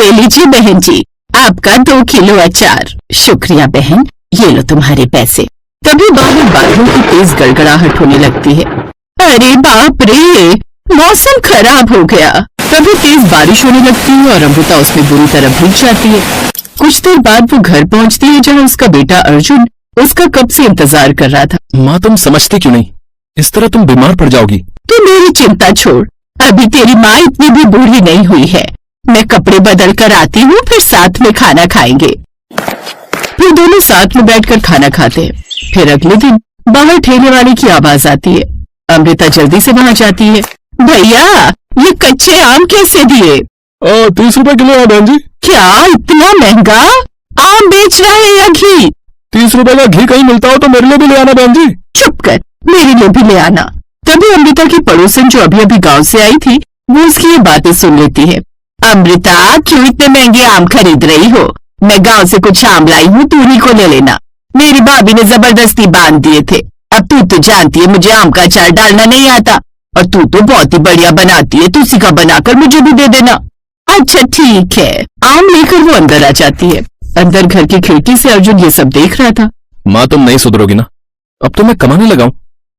ले लीजिए बहन जी, आपका 2 किलो अचार। शुक्रिया बहन, ये लो तुम्हारे पैसे। तभी बाहर बादलों की तेज गड़गड़ाहट होने लगती है। अरे बाप रे, मौसम खराब हो गया। तभी तेज बारिश होने लगती है और अमृता उसमें बुरी तरह भीग जाती है। कुछ देर बाद वो घर पहुंचती है जहाँ उसका बेटा अर्जुन उसका कब से इंतजार कर रहा था। माँ, तुम समझती क्यों नहीं? इस तरह तुम बीमार पड़ जाओगी। तू मेरी चिंता छोड़, अभी तेरी माँ इतनी भी बूढ़ी नहीं हुई है। मैं कपड़े बदल कर आती हूँ, फिर साथ में खाना खाएंगे। फिर दोनों साथ में बैठकर खाना खाते हैं। फिर अगले दिन बाहर ठेले वाले की आवाज आती है। अमृता जल्दी से वहां जाती है। भैया, ये कच्चे आम कैसे दिए? 30 रुपए किलो है बहन जी। क्या इतना महंगा? आम बेच रहा है या घी? 30 रुपए का घी कहीं मिलता हो तो मेरे लिए भी ले आना बहन जी। चुप कर, मेरे लिए भी ले आना। तभी अमृता की पड़ोसन जो अभी अभी गांव से आई थी, वो उसकी ये बातें सुन लेती है। अमृता, क्यों इतने महंगे आम खरीद रही हो? मैं गांव से कुछ आम लाई हूँ, तू ही को ले लेना। मेरी भाभी ने जबरदस्ती बांध दिए थे। अब तू तो जानती है मुझे आम का अचार डालना नहीं आता, और तू तो बहुत ही बढ़िया बनाती है, तू उसी का बनाकर मुझे भी दे देना। अच्छा ठीक है। आम लेकर वो अंदर आ जाती है। अंदर घर की खिड़की से अर्जुन ये सब देख रहा था। माँ, तुम नहीं सुधरोगी ना? अब तो मैं कमाने लगा हूँ,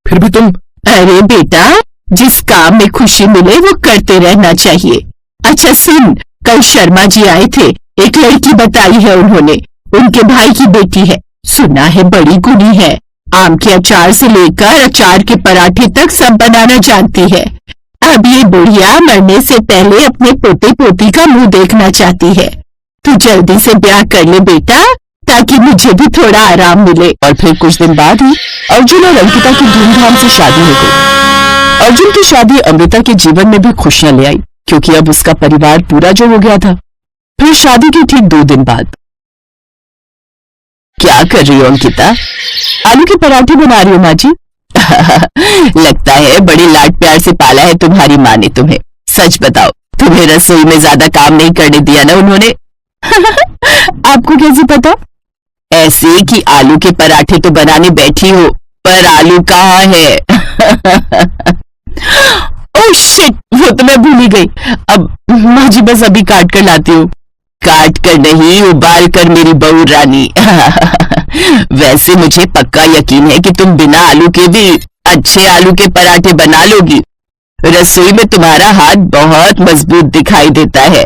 फिर भी तुम। अरे बेटा, जिस काम में खुशी मिले वो करते रहना चाहिए। अच्छा सुन, कल शर्मा जी आए थे, एक लड़की बताई है उन्होंने, उनके भाई की बेटी है। सुना है बड़ी गुणी है, आम के अचार से लेकर अचार के पराठे तक सब बनाना जानती है। अब ये बुढ़िया मरने से पहले अपने पोते पोती का मुंह देखना चाहती है। तू जल्दी से ब्याह कर ले बेटा, ताकि मुझे भी थोड़ा आराम मिले। और फिर कुछ दिन बाद ही अर्जुन और अंकिता की धूमधाम से शादी हो गई। अर्जुन की शादी अमृता के जीवन में भी खुशियां ले आई, क्योंकि अब उसका परिवार पूरा जो हो गया था। फिर शादी के ठीक 2 दिन बाद। क्या कर रही हो अंकिता? आलू के पराठे बना रही हो माँ जी। लगता है बड़ी लाड प्यार से पाला है तुम्हारी माँ ने तुम्हें। सच बताओ, तुम्हें रसोई में ज्यादा काम नहीं करने दिया ना उन्होंने? आपको कैसे पता? ऐसे कि आलू के पराठे तो बनाने बैठी हो, पर आलू कहाँ है? ओह शिट, वो तो मैं भूल ही गई। अब माँ जी बस अभी काट कर लाती हूँ। काट कर नहीं, उबाल कर मेरी बहू रानी। वैसे मुझे पक्का यकीन है कि तुम बिना आलू के भी अच्छे आलू के पराठे बना लोगी। रसोई में तुम्हारा हाथ बहुत मजबूत दिखाई देता है।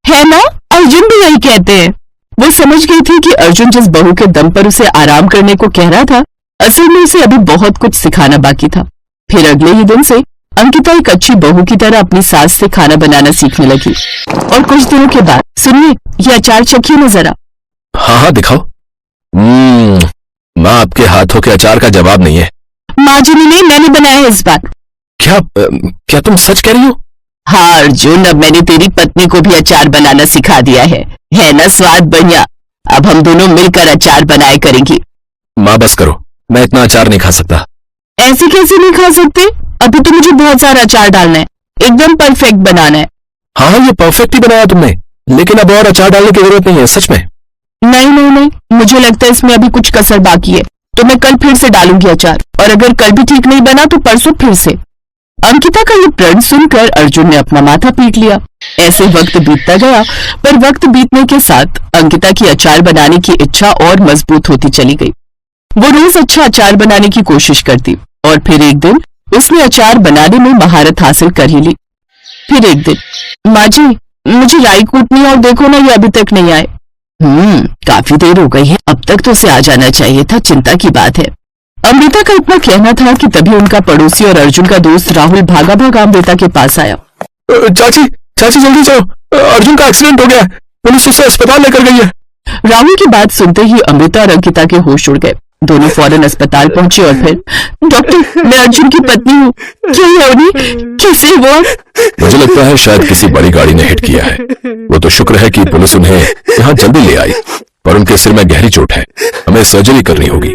है ना? अर्जुन भी यही कहते हैं। वो समझ गई थी कि अर्जुन जिस बहू के दम पर उसे आराम करने को कह रहा था, असल में उसे अभी बहुत कुछ सिखाना बाकी था। फिर अगले ही दिन से अंकिता एक अच्छी बहू की तरह अपनी सास से खाना बनाना सीखने लगी। और कुछ दिनों के बाद, सुनिए, ये अचार चखिए ना जरा। हाँ हाँ, दिखाओ। माँ, आपके हाथों के अचार का जवाब नहीं है। माँ जी ने नहीं, मैंने बनाया है इस बार। क्या तुम सच कह रही हो? हाँ अर्जुन, अब मैंने तेरी पत्नी को भी अचार बनाना सिखा दिया है ना स्वाद बढ़िया? अब हम दोनों मिलकर अचार बनाए करेंगे। माँ बस करो, मैं इतना अचार नहीं खा सकता। ऐसे कैसे नहीं खा सकते? अभी तो मुझे बहुत सारा अचार डालना है, एकदम परफेक्ट बनाना है। हाँ, ये परफेक्ट ही बनाया तुमने, लेकिन अब और अचार डालने की जरूरत नहीं है, सच में। नहीं, मुझे लगता है इसमें अभी कुछ कसर बाकी है, तो मैं कल फिर से डालूंगी अचार, और अगर कल भी ठीक नहीं बना तो परसों फिर से। अंकिता का ये प्रण सुनकर अर्जुन ने अपना माथा पीट लिया। ऐसे वक्त बीतता गया, पर वक्त बीतने के साथ अंकिता की अचार बनाने की इच्छा और मजबूत होती चली गई। वो रोज अच्छा अचार बनाने की कोशिश करती, और फिर एक दिन उसने अचार बनाने में महारत हासिल कर ही ली। फिर एक दिन, माँ जी मुझे राई कूटनी है, और देखो ना ये अभी तक नहीं आए। काफी देर हो गई है, अब तक तो उसे आ जाना चाहिए था, चिंता की बात है। अमृता का इतना कहना था कि तभी उनका पड़ोसी और अर्जुन का दोस्त राहुल भागा भागा अमृता के पास आया। चाची जल्दी जाओ, अर्जुन का एक्सीडेंट हो गया है, पुलिस उसे अस्पताल लेकर गई है। राहुल की बात सुनते ही अमृता और अंकिता के होश उड़ गए। दोनों फौरन अस्पताल पहुंचे और फिर, डॉक्टर मैं अर्जुन की पत्नी हूँ, क्या है उन्हें? कैसे हुआ? मुझे लगता है शायद किसी बड़ी गाड़ी ने हिट किया है। वो तो शुक्र है कि पुलिस उन्हें यहाँ जल्दी ले आई, पर उनके सिर में गहरी चोट है, हमें सर्जरी करनी होगी।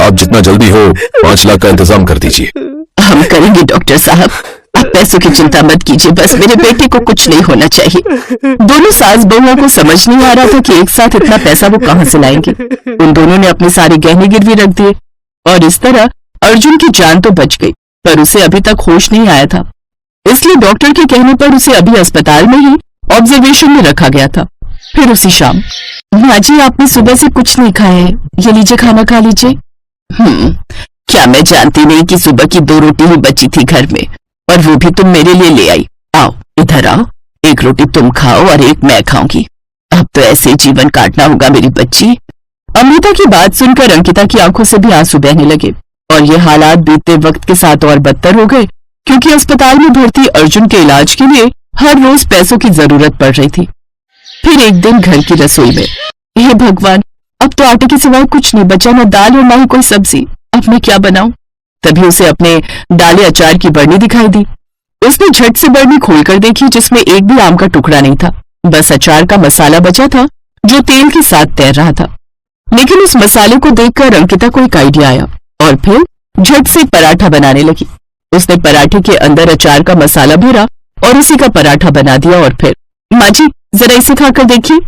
आप जितना जल्दी हो 5 लाख का इंतजाम कर दीजिए। हम करेंगे डॉक्टर साहब, आप पैसों की चिंता मत कीजिए, बस मेरे बेटे को कुछ नहीं होना चाहिए। दोनों सास बहुओं को समझ नहीं आ रहा था कि एक साथ इतना पैसा वो कहां से लाएंगे। उन दोनों ने अपने सारे गहने गिरवी रख दिए, और इस तरह अर्जुन की जान तो बच गई, पर उसे अभी तक होश नहीं आया था। इसलिए डॉक्टर के कहने पर उसे अभी अस्पताल में ही ऑब्जर्वेशन में रखा गया था। फिर उसी शाम, माँ जी आपने सुबह से कुछ नहीं खाया है, ये लीजिए खाना खा लीजिए। क्या मैं जानती नहीं कि सुबह की 2 रोटी ही बची थी घर में, और वो भी तुम मेरे लिए ले आई। आओ इधर आओ, एक रोटी तुम खाओ और एक मैं खाऊंगी। अब तो ऐसे जीवन काटना होगा मेरी बच्ची। अमृता की बात सुनकर अंकिता की आंखों से भी आंसू बहने लगे, और ये हालात बीतते वक्त के साथ और बदतर हो गए, क्योंकि अस्पताल में भर्ती अर्जुन के इलाज के लिए हर रोज पैसों की जरूरत पड़ रही थी। फिर एक दिन घर की रसोई में, हे भगवान, अब तो आटे के सिवाय कुछ नहीं बचा, न दाल और न ही कोई सब्जी। अब मैं क्या बनाऊं? तभी उसे अपने डाले अचार की बरनी दिखाई दी। उसने झट से बरनी खोलकर देखी, जिसमें एक भी आम का टुकड़ा नहीं था। बस अचार का मसाला बचा था, जो तेल के साथ तैर रहा था। लेकिन उस मसाले को देखकर अंकिता को एक आइडिया आया, और फिर झट से पराठा बनाने लगी। उसने पराठे के अंदर अचार का मसाला भरा और उसी का पराठा बना दिया। और फिर, माँ जी जरा इसे खाकर देखिए।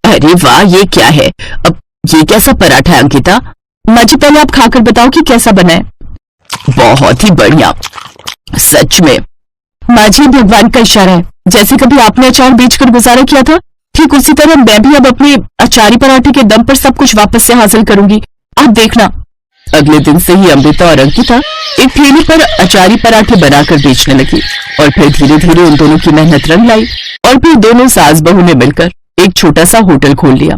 अरे वाह, ये क्या है? अब ये कैसा पराठा है अंकिता? माँ जी पहले आप खाकर बताओ कि कैसा बना है। बहुत ही बढ़िया, सच में। माँ जी भगवान का इशारा है, जैसे कभी आपने अचार बेचकर गुजारा किया था, ठीक उसी तरह मैं भी अब अपने अचारी पराठे के दम पर सब कुछ वापस से हासिल करूंगी, आप देखना। अगले दिन से ही अमृता और अंकिता एक ठेले पर अचारी पराठे बनाकर बेचने लगी, और फिर धीरे धीरे उन दोनों की मेहनत रंग लाई, और फिर दोनों सास बहू ने मिलकर एक छोटा सा होटल खोल लिया।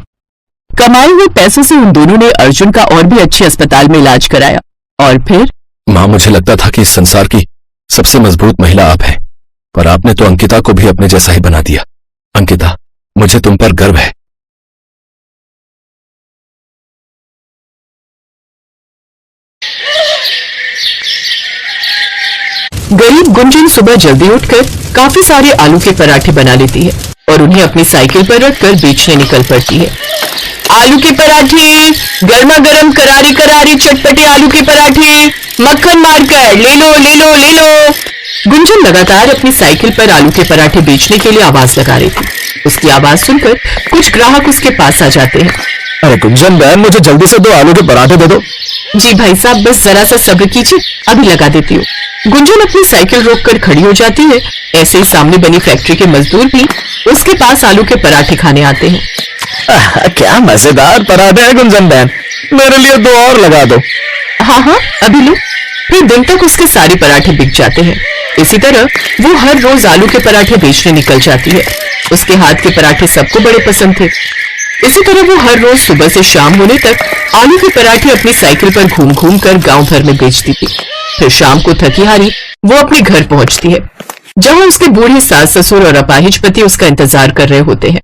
कमाए हुए पैसों से उन दोनों ने अर्जुन का और भी अच्छे अस्पताल में इलाज कराया। और फिर, माँ, मुझे लगता था कि इस संसार की सबसे मजबूत महिला आप है, पर आपने तो अंकिता को भी अपने जैसा ही बना दिया। अंकिता, मुझे तुम पर गर्व है। गरीब गुंजन सुबह जल्दी उठकर काफी सारे आलू के पराठे बना लेती है और उन्हें अपनी साइकिल पर रखकर बेचने निकल पड़ती है। आलू के पराठे, गर्मा गर्म करारी करारी चटपटे आलू के पराठे, मक्खन मारकर ले लो ले लो ले लो। गुंजन लगातार अपनी साइकिल पर आलू के पराठे बेचने के लिए आवाज लगा रही थी। उसकी आवाज सुनकर कुछ ग्राहक उसके पास आ जाते हैं। अरे गुंजन बहन, मुझे जल्दी से 2 आलू के पराठे दे दो। जी भाई साहब, बस जरा सा सब्र कीजिए, अभी लगा देती हूँ। गुंजन अपनी साइकिल रोककर खड़ी हो जाती है। ऐसे ही सामने बनी फैक्ट्री के मजदूर भी उसके पास आलू के पराठे खाने आते हैं। क्या मजेदार पराठे हैं गुंजन बहन, मेरे लिए 2 और लगा दो। हाँ हाँ, अभी लो। फिर दिन तक उसके सारे पराठे बिक जाते हैं। इसी तरह वो हर रोज आलू के पराठे बेचने निकल जाती है। उसके हाथ के पराठे सबको बड़े पसंद थे। इसी तरह वो हर रोज सुबह से शाम होने तक आलू के पराठे अपनी साइकिल पर घूम घूम कर गाँव भर में बेचती थी। फिर शाम को थकी हारी वो अपने घर पहुंचती है, जहां उसके बूढ़े सास ससुर और अपाहिज पति उसका इंतजार कर रहे होते हैं।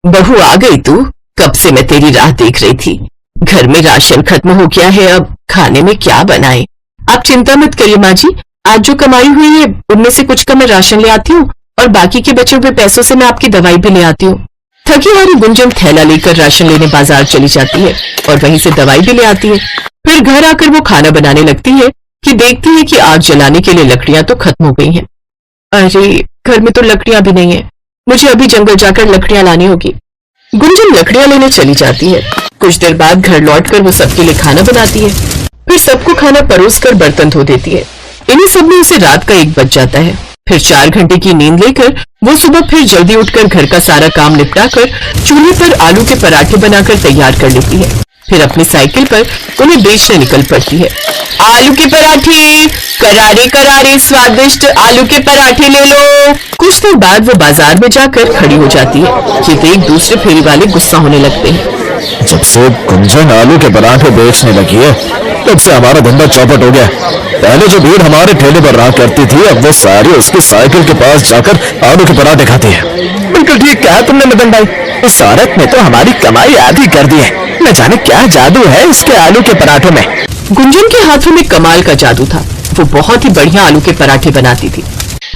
बहू आ गई तू? कब से मैं तेरी राह देख रही थी। घर में राशन खत्म हो गया है, अब खाने में क्या बनाए? आप चिंता मत करिए माँ जी, आज जो कमाई हुई है उनमें से कुछ का मैं राशन ले आती हूँ, और बाकी के बचे हुए पैसों से मैं आपकी दवाई भी ले आती हूँ। थकी हारी गुंजन थैला लेकर राशन लेने बाजार चली जाती है और वहीं से दवाई भी ले आती है। फिर घर आकर वो खाना बनाने लगती है कि देखती है कि आग जलाने के लिए लकड़ियां तो खत्म हो गई हैं। अरे घर में तो लकड़ियां भी नहीं है, मुझे अभी जंगल जाकर लकड़ियां लानी होगी। गुंजन लकड़ियां लेने चली जाती है। कुछ देर बाद घर लौटकर वो सबके लिए खाना बनाती है, फिर सबको खाना परोसकर बर्तन धो देती है। इन्हीं सब में उसे रात का 1 बज जाता है। फिर 4 घंटे की नींद लेकर वो सुबह फिर जल्दी उठकर घर का सारा काम निपटाकर चूल्हे पर आलू के पराठे बनाकर तैयार कर लेती है। फिर अपनी साइकिल पर उन्हें बेचने निकल पड़ती है। आलू के पराठे, करारे करारे स्वादिष्ट आलू के पराठे ले लो। कुछ देर बाद वो बाजार में जाकर खड़ी हो जाती है। ये देख दूसरे फेरी वाले गुस्सा होने लगते हैं। जब से गुंजन आलू के पराठे बेचने लगी है, तब से हमारा धंधा चौपट हो गया। पहले जो भीड़ हमारे ठेले पर रहा करती थी, अब वो सारी उसकी साइकिल के पास जाकर आलू के पराठे खाती है। बिल्कुल ठीक कहा तुमने मदन भाई, इस औरत ने तो हमारी कमाई आधी कर दी है। न जाने क्या जादू है इसके आलू के पराठों में। गुंजन के हाथों में कमाल का जादू था। वो बहुत ही बढ़िया आलू के पराठे बनाती थी।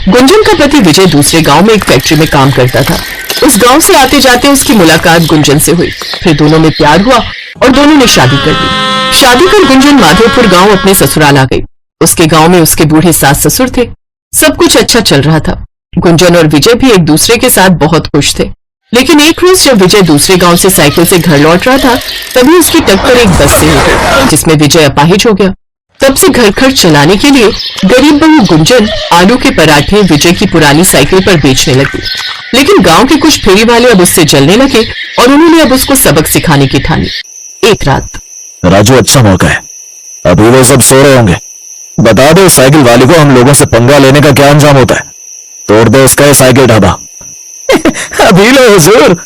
गुंजन का पति विजय दूसरे गांव में एक फैक्ट्री में काम करता था। उस गांव से आते जाते उसकी मुलाकात गुंजन से हुई। फिर दोनों में प्यार हुआ और दोनों ने शादी कर ली। शादी कर गुंजन माधोपुर गांव अपने ससुराल आ गई। उसके गांव में उसके बूढ़े सास ससुर थे। सब कुछ अच्छा चल रहा था। गुंजन और विजय भी एक दूसरे के साथ बहुत खुश थे। लेकिन एक रोज जब विजय दूसरे गांव से साइकिल से घर लौट रहा था, तभी उसकी टक्कर एक बस से हो गई, जिसमें विजय अपाहिज हो गया। तब से घर खर्च चलाने के लिए गरीब बहू गुंजन आलू के पराठे विजय की पुरानी साइकिल पर बेचने लगी। लेकिन गांव के कुछ फेरी वाले अब उससे जलने लगे और उन्होंने अब उसको सबक सिखाने की ठानी। एक रात, राजू, अच्छा मौका है, अभी वो सब सो रहे होंगे, बता दो साइकिल वाली को हम लोगों से पंगा लेने का क्या अंजाम होता है, तोड़ दो उसका ये साइकिल ढाबा। अभी लो हुजूर।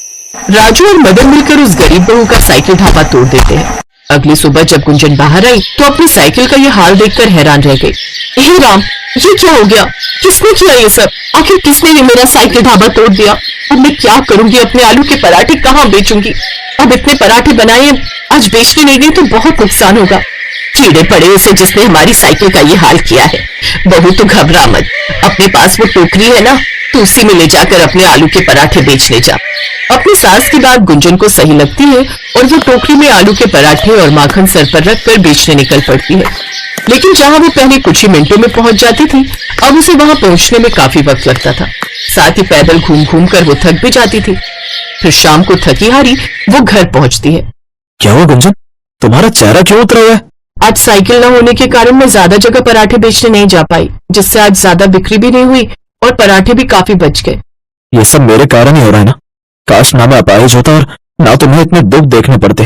राजू और मदन मिलकर उस गरीब बहू का साइकिल ढाबा तोड़ देते हैं। अगली सुबह जब गुंजन बाहर आई तो अपनी साइकिल का ये हाल देखकर हैरान रह गई। हे राम, ये क्या हो गया? किसने किया ये सब? आखिर किसने ये मेरा साइकिल ढाबा तोड़ दिया? अब मैं क्या करूंगी? अपने आलू के पराठे कहाँ बेचूंगी? अब इतने पराठे बनाए, आज बेचने नहीं गई तो बहुत नुकसान होगा। कीड़े पड़े उसे जिसने हमारी साइकिल का ये हाल किया है। बहू तो घबरा मत, अपने पास वो टोकरी है ना, तो उसी में ले जाकर अपने आलू के पराठे बेच ले जा। अपनी सास की बात गुंजन को सही लगती है और वो टोकरी में आलू के पराठे और माखन सर पर रखकर बेचने निकल पड़ती है। लेकिन जहां वो पहले कुछ ही मिनटों में पहुंच जाती थी, अब उसे वहां पहुंचने में काफी वक्त लगता था। साथ ही पैदल घूम घूम कर वो थक भी जाती थी। फिर शाम को थकी हारी वो घर पहुंचती है। क्या हुआ गुंजन, तुम्हारा चेहरा क्यों उतरा हुआ है? आज साइकिल न होने के कारण मैं ज्यादा जगह पराठे बेचने नहीं जा पाई, जिससे आज ज्यादा बिक्री भी नहीं हुई और पराठे भी काफी बच गए। ये सब मेरे कारण ही हो रहा है ना। काश ना मैं अपाहिज होता और ना तुम्हें इतने दुख देखने पड़ते।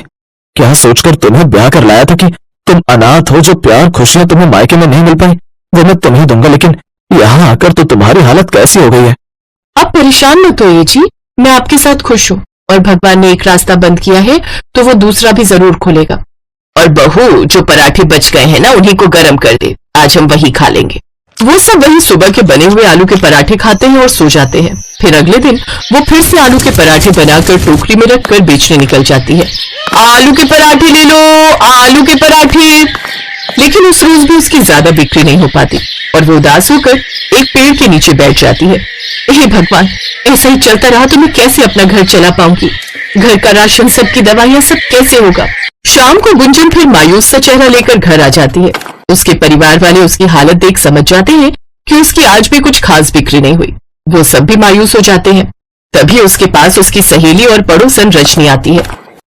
क्या सोचकर तुम्हें ब्याह कर लाया था कि तुम अनाथ हो, जो प्यार खुशियां तुम्हें मायके में नहीं मिल पाई वो मैं तुम्हें दूंगा, लेकिन यहाँ आकर तो तुम्हारी हालत कैसी हो गई है। आप परेशान मत होइए जी, मैं आपके साथ खुश हूँ और भगवान ने एक रास्ता बंद किया है तो वो दूसरा भी जरूर खोलेगा। और बहू, जो पराठे बच गए हैं ना, उन्हीं को गर्म कर दे, आज हम वही खा लेंगे। वो सब वही सुबह के बने हुए आलू के पराठे खाते हैं और सो जाते हैं। फिर अगले दिन वो फिर से आलू के पराठे बनाकर टोकरी में रखकर बेचने निकल जाती है। आलू के पराठे ले लो, आलू के पराठे। लेकिन उस रोज भी उसकी ज्यादा बिक्री नहीं हो पाती और वो उदास होकर एक पेड़ के नीचे बैठ जाती है। हे भगवान, ऐसा ही चलता रहा तो मैं कैसे अपना घर चला पाऊंगी? घर का राशन, सबकी दवाइयां, सब कैसे होगा? शाम को गुंजन फिर मायूस सा चेहरा लेकर घर आ जाती है। उसके परिवार वाले उसकी हालत देख समझ जाते हैं कि उसकी आज भी कुछ खास बिक्री नहीं हुई। वो सब भी मायूस हो जाते हैं। तभी उसके पास उसकी सहेली और पड़ोसन रजनी आती है।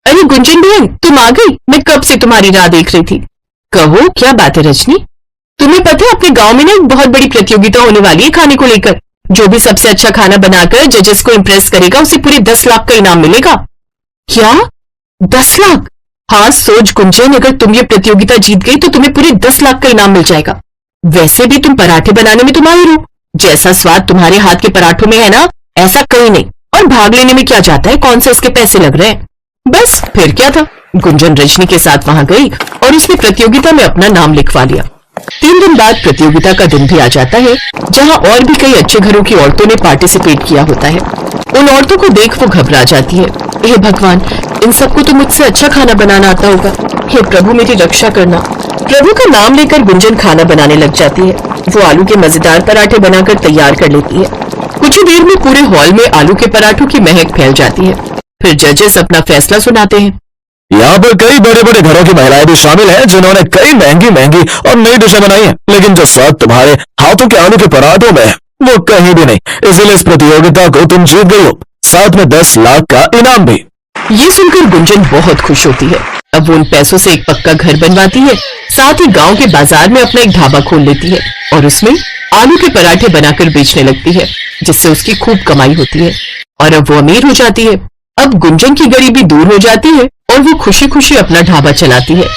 अरे गुंजन बहन, तुम आ गई? मैं कब से तुम्हारी राह देख रही थी। कहो, क्या बात है रजनी? तुम्हें पता है अपने गांव में ना एक बहुत बड़ी प्रतियोगिता होने वाली है खाने को लेकर। जो भी सबसे अच्छा खाना बनाकर जजेस को इम्प्रेस करेगा उसे पूरे 10 लाख का इनाम मिलेगा। क्या? 10 लाख? हाँ, सोच गुंजन, अगर तुम ये प्रतियोगिता जीत गई तो तुम्हें पूरे 10 लाख का इनाम मिल जाएगा। वैसे भी तुम पराठे बनाने में तो माहिर हो। जैसा स्वाद तुम्हारे हाथ के पराठों में है ना, ऐसा कहीं नहीं। और भाग लेने में क्या जाता है, कौन से उसके पैसे लग रहे हैं। बस फिर क्या था, गुंजन रजनी के साथ वहां गई और उसने प्रतियोगिता में अपना नाम लिखवा लिया। 3 दिन बाद प्रतियोगिता का दिन भी आ जाता है, जहां और भी कई अच्छे घरों की औरतों ने पार्टिसिपेट किया होता है। उन औरतों को देख वो घबरा जाती है। हे भगवान, इन सबको तो मुझसे अच्छा खाना बनाना आता होगा। हे प्रभु, मेरी रक्षा करना। प्रभु का नाम लेकर गुंजन खाना बनाने लग जाती है। वो आलू के मजेदार पराठे बनाकर तैयार कर लेती है। कुछ ही देर में पूरे हॉल में आलू के पराठों की महक फैल जाती है। फिर जजेस अपना फैसला सुनाते हैं। यहाँ पर कई बड़े बड़े घरों की महिलाएं भी शामिल हैं जिन्होंने कई महंगी महंगी और नई डिशें बनाई हैं, लेकिन जो स्वाद तुम्हारे हाथों के आलू के पराठों में है वो कहीं भी नहीं। इसीलिए इस प्रतियोगिता को तुम जीत गई हो, साथ में 10 लाख का इनाम भी। ये सुनकर गुंजन बहुत खुश होती है। अब वो उन पैसों से एक पक्का घर बनवाती है, साथ ही गांव के बाजार में अपना एक ढाबा खोल लेती है और उसमें आलू के पराठे बनाकर बेचने लगती है, जिससे उसकी खूब कमाई होती है और अब वो अमीर हो जाती है। अब गुंजन की गरीबी दूर हो जाती है और वो खुशी खुशी अपना ढाबा चलाती है।